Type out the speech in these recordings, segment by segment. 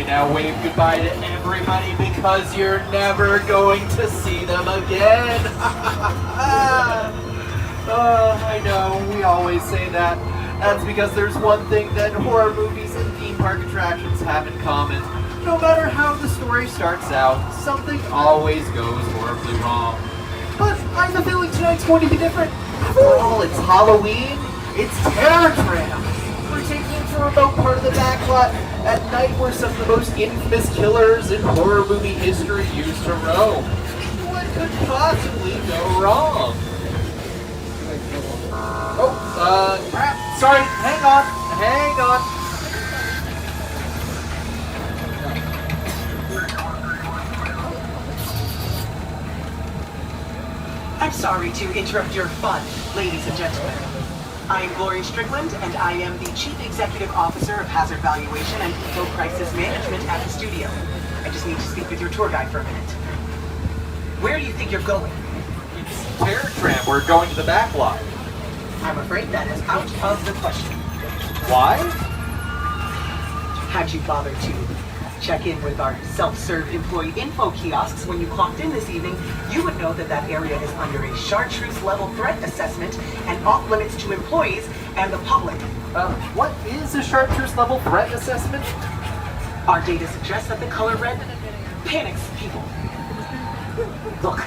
Okay, now wave goodbye to everybody because you're never going to see them again. I know, we always say that. That's because there's one thing that horror movies and theme park attractions have in common. No matter how the story starts out, something always goes horribly wrong. But I have a feeling tonight's going to be different. After all, it's Halloween. It's Tram. We're taking you to a remote part of the backlot at night where some of the most infamous killers in horror movie history used to roam. What could possibly go wrong? Oh, crap. Sorry, hang on. I'm sorry to interrupt your fun, ladies and gentlemen. I am Gloria Strickland, and I am the Chief Executive Officer of Hazard Valuation and Eco Crisis Management at the studio. I just need to speak with your tour guide for a minute. Where do you think you're going? It's Terror Tram. We're going to the backlot. I'm afraid that is out of the question. Why? Had you bothered to check in with our self-serve employee info kiosks when you clocked in this evening, you would know that that area is under a chartreuse level threat assessment and off limits to employees and the public. What is a chartreuse level threat assessment? Our data suggests that the color red panics people. Look,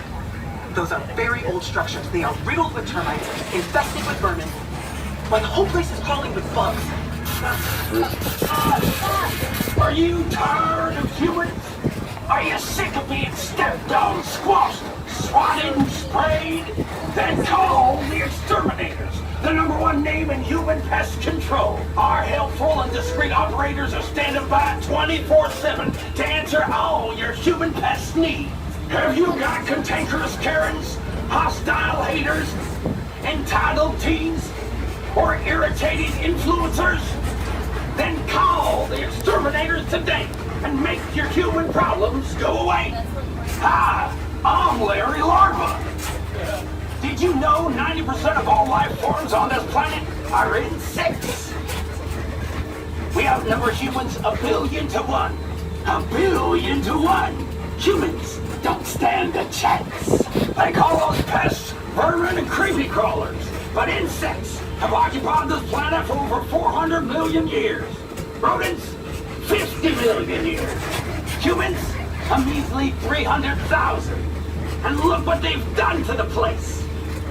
those are very old structures. They are riddled with termites, infested with vermin. Like the whole place is crawling with bugs. Are you tired of humans? Are you sick of being stepped on, squashed, swatted, sprayed? Then call the Exterminatorz, the #1 name in human pest control. Our helpful and discreet operators are standing by 24/7 to answer all your human pest needs. Have you got cantankerous Karens, hostile haters, entitled teens, or irritating influencers? Then call the Exterminatorz today and make your human problems go away. Hi, I'm Larry Larva. Did you know 90% of all life forms on this planet are insects? We outnumber humans 1 billion to 1. 1 billion to 1. Humans don't stand a chance. They call us pests, vermin, and creepy crawlers. But insects have occupied this planet for over 400 million years. Rodents, 50 million years. Humans, a measly 300,000. And look what they've done to the place.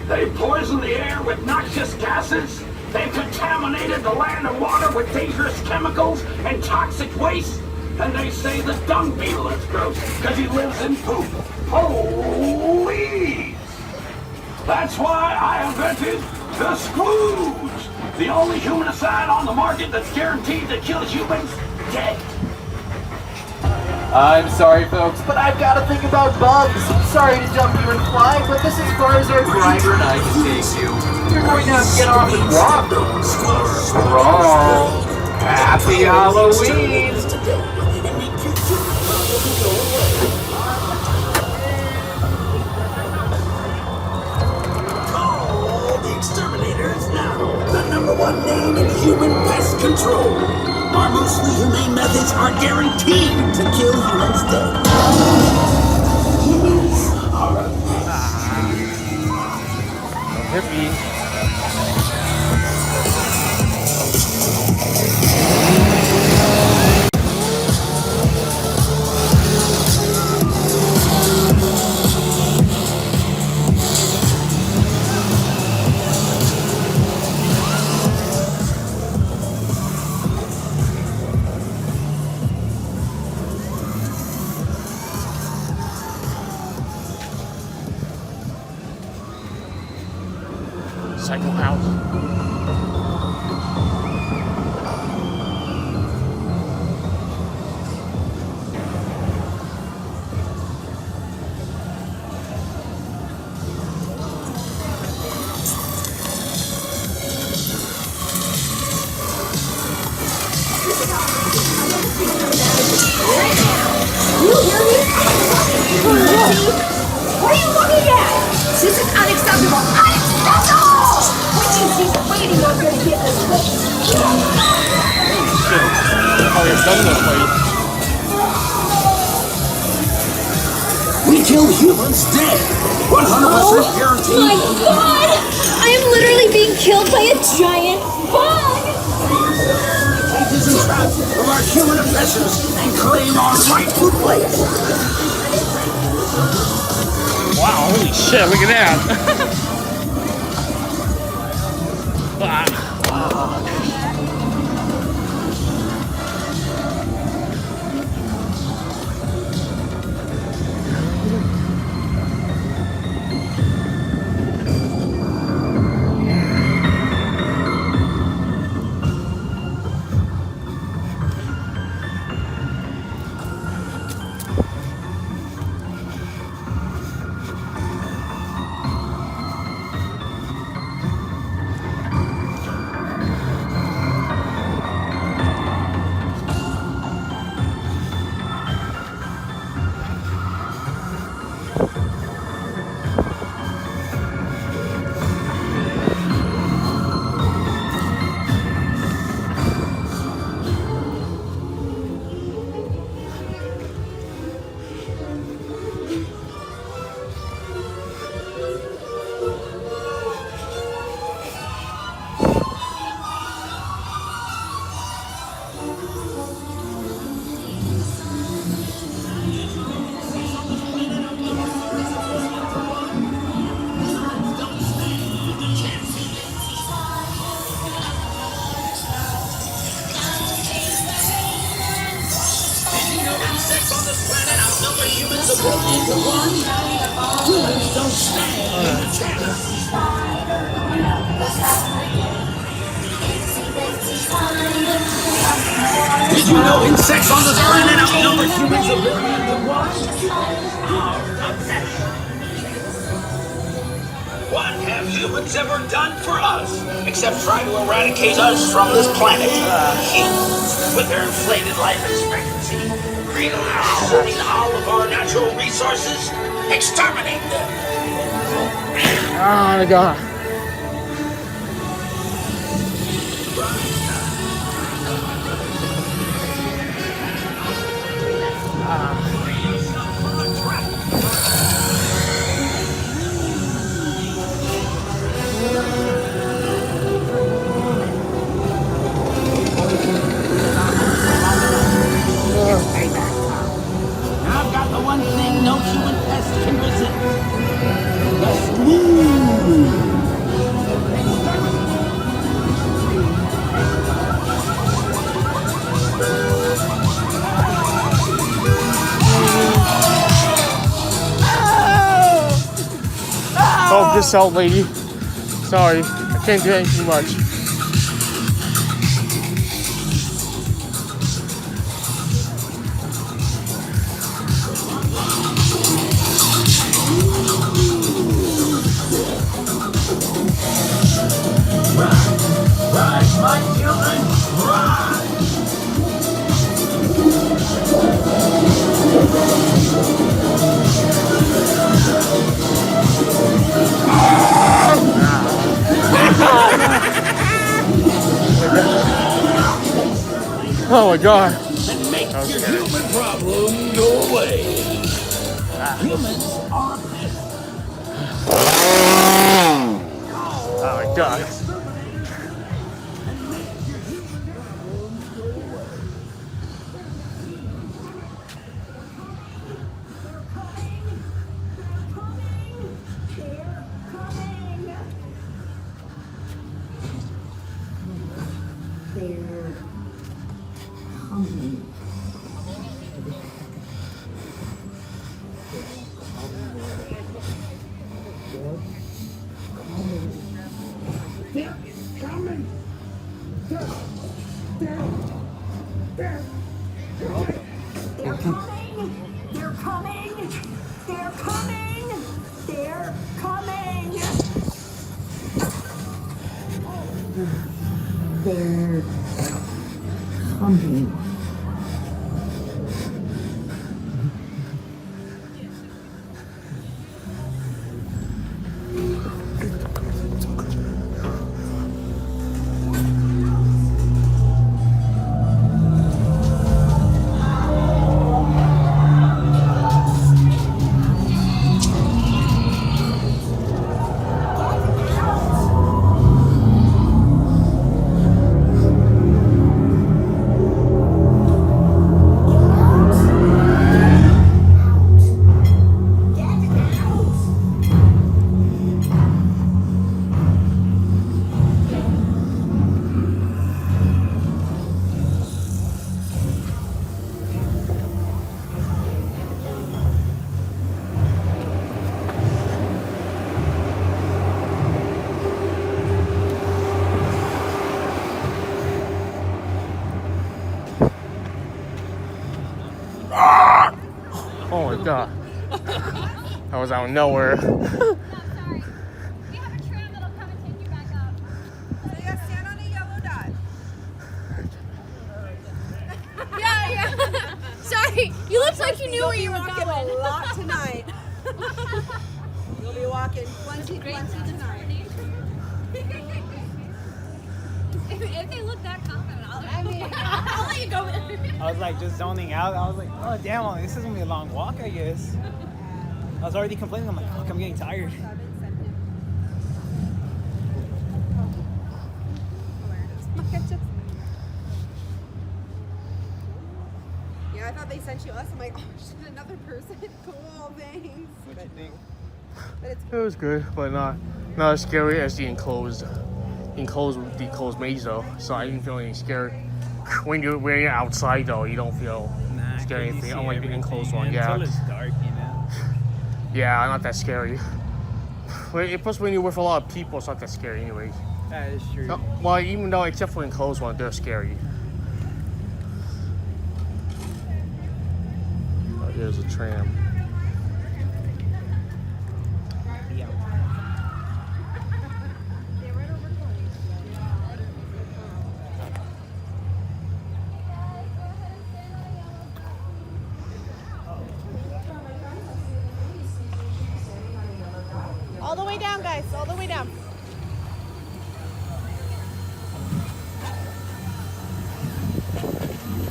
They've poisoned the air with noxious gases. They've contaminated the land and water with dangerous chemicals and toxic waste. And they say the dung beetle is gross because he lives in poop. Please! That's why I invented the Squooge, the only humanicide on the market that's guaranteed to kill humans dead. I'm sorry, folks, but I've got to think about bugs. Sorry to jump you and fly, but this is as far as our driver and I can take you. You're going to have to get off and walk. We're all happy Halloween. Exterminatorz now, the #1 name in human pest control. Our mostly humane methods are guaranteed to kill humans dead. Humans are a pest. Cycle house. What are you looking at? This is unacceptable! Unacceptable! When you keep waiting, I'm gonna get this. kill humans dead. 100% guaranteed. My God! I am literally being killed by a giant bug! Cages and traps of our human oppressors and claim our rightful place. Wow, holy shit, look at that. Did you know insects on this planet outnumber humans a billion to one? What have humans ever done for us? Except try to eradicate us from this planet. Humans, with their inflated life expectancy, greedily consuming all of our natural resources, exterminate them. Oh my God. I've got the one thing no human pest can resist. The smooth. Help this out, lady. Sorry, I can't do anything much. Rise, my children, rise! Oh my God. And make your human problem go away. Humans are pests. Oh my God. They're coming! They're coming! They're coming! They're coming! They're coming. God. I was out of nowhere. No, sorry. We have a tram that'll come and take you back up. So you gotta stand on a yellow dot. Yeah. Sorry, you looked like you knew where you were walking going. a lot tonight. You'll be walking plenty tonight. If they look that confident, I'll let you go. I was like just zoning out. I was like, oh damn, well, this is gonna be a long walk, I guess. I was already complaining. I'm like, fuck, I'm getting tired. Yeah, I thought they sent you us. I'm like, oh shit, another person. Cool, thanks. What you think? But it's It was good, but not as scary as the enclosed maze though. So I didn't feel any scared. When you're outside though, you don't feel scared anything. Unlike the enclosed one, yeah. Until it's dark, you know. Yeah, not that scary. Plus, when you're with a lot of people, it's not that scary anyway. That is true. No, well, even though except for enclosed one, they're scary. Oh, here's a tram. Yeah. all the way down, guys. All the way down.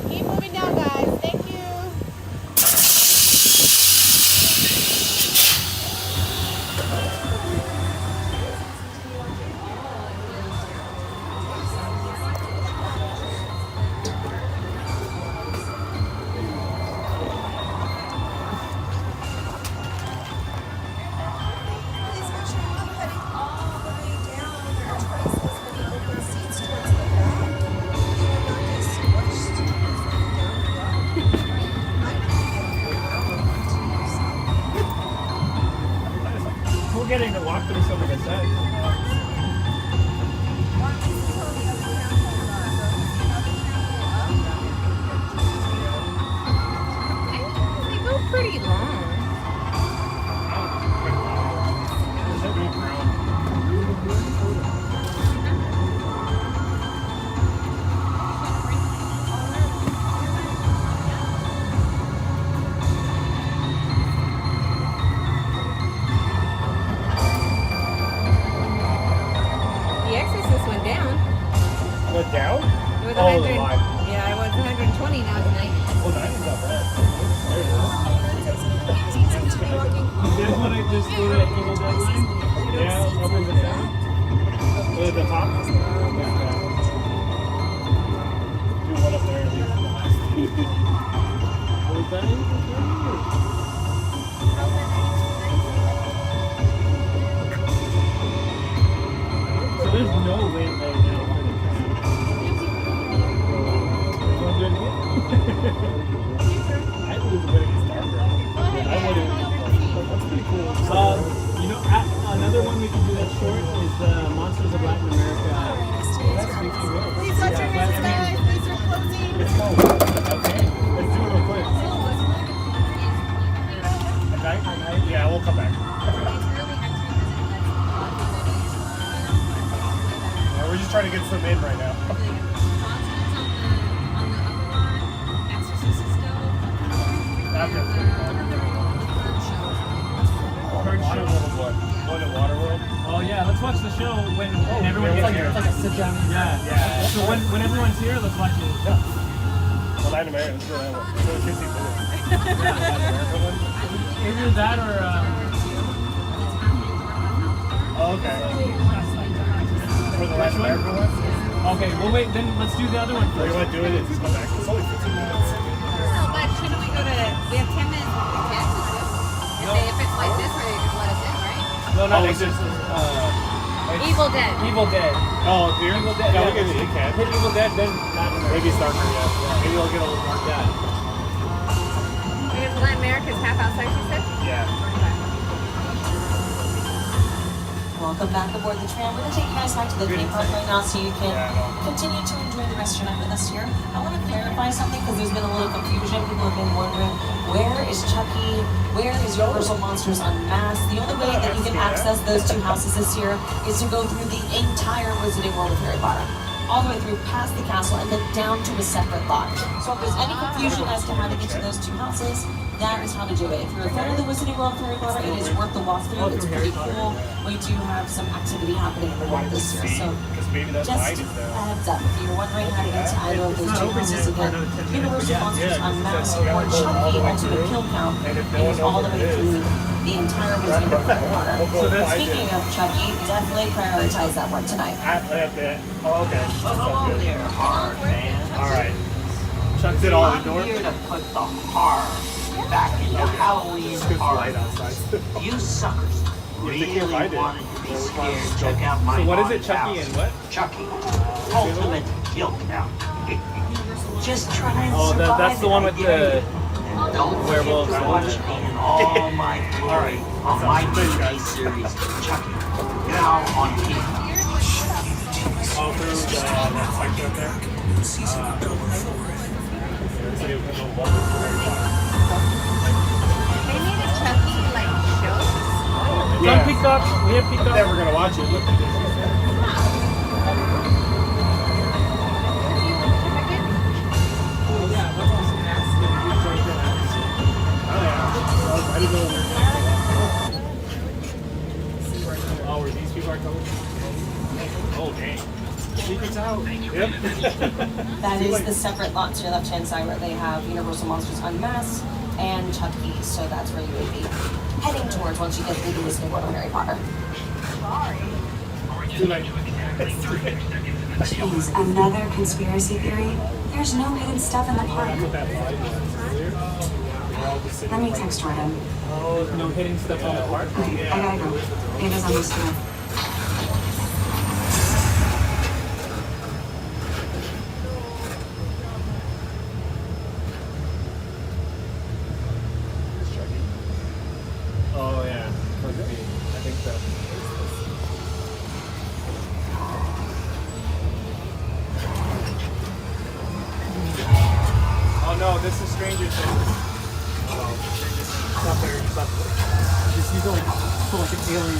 Keep moving down, guys. Thank you. Please make sure you're not heading all the way down. There are twice as many open seats towards the back. You will not get squished down the We're getting to walk through some of the sets. They go pretty long. The Exorcist went down. What, down? It was Oh, 100. the line. Yeah, it was 120 now tonight. Oh, that is not bad. There it is. This one I just did at Evil Dead line? Yeah, up in the center. Or at the top? Yeah. Do one up there at least. Was that it? So there's no wind right now for the tram. Want to do it again? I think it's better get started. I wouldn't. That's pretty cool. You know, another one we can do that's short is Monsters of Latin America. That's 50 minutes. Please watch your hands, guys. Please are closing. It's cold. Okay. Let's do it real quick. Okay? Yeah, we'll come back. Yeah, we're just trying to get some in right now. Waterworld. Oh yeah, let's watch the show when everyone gets here. It's like a sit down. Yeah. So when everyone's here, let's watch it. Yeah. Well, Latin America, let's go that one. So we can see food. Either that or okay. For the Latin America one? Okay, well wait, then let's do the other one first. You want to do it and just go back? It's only 15 minutes. But shouldn't we go to? We have 10 minutes. If it's like this, where they just let us in, right? No, it's just Evil Dead. Evil Dead. Oh, here? Evil Dead. Yeah, we can hit Evil Dead, then maybe it's darker, yeah. Maybe we'll get a little dark. Yeah. Because Latin America's half outside, she said? Yeah. Welcome back aboard the tram. We're going to take you guys back to the theme park right now so you can continue to enjoy the rest of your night with us here. I want to clarify something because there's been a little confusion. People have been wondering, where is Chucky? Where is Universal Monsters Unmasked? The only way that you can access those two houses this year is to go through the entire Wizarding World of Harry Potter. All the way through past the castle and then down to a separate lot. So if there's any confusion as to how to get to those two houses, that is how to do it. If you're a fan of the Wizarding World of Harry Potter, it is worth the walkthrough. It's pretty cool. We do have some activity happening in the world this year. So just a heads up, if you're wondering how to get to either of those two houses again, Universal Monsters Unmasked or Chucky Ultimate Kill Count is all the way through the entire Wizarding World of Harry Potter. Speaking of Chucky, definitely prioritize that one tonight. Oh, okay. Hello there, horror fans. Alright. Chuck did all the I'm door. here to put the horror back into Halloween horror. You suckers really wanted to be scared. Check out my So what is it, haunted Chucky house. and what? Chucky. Ultimate Kill Count. Just try and Oh, survive that's the one with the And don't werewolves forget to and watch me in all my glory on my TV series, Chucky. Now on TV. All through that section up there. They need a Chucky like show. It's on Peacock. We have Peacock. Never gonna watch it. Look at this. I didn't know oh, were these people are coming? Oh, dang. Secret's out. Yep. That is the separate lot to your left-hand side where they have Universal Monsters Unmasked and Chucky. So that's where you would be heading towards once you get through the Wizarding World of Harry Potter. Geez, another conspiracy theory? There's no hidden stuff in the park. Let me text Jordan. Oh, no hidden stuff in the park? I gotta go. Ava's on this tour. Oh, yeah. Could be. I think so. Oh no, this is Stranger Things. Stop there, stop there. Just he's like an alien.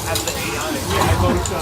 Has the AI. Yeah, I voted so.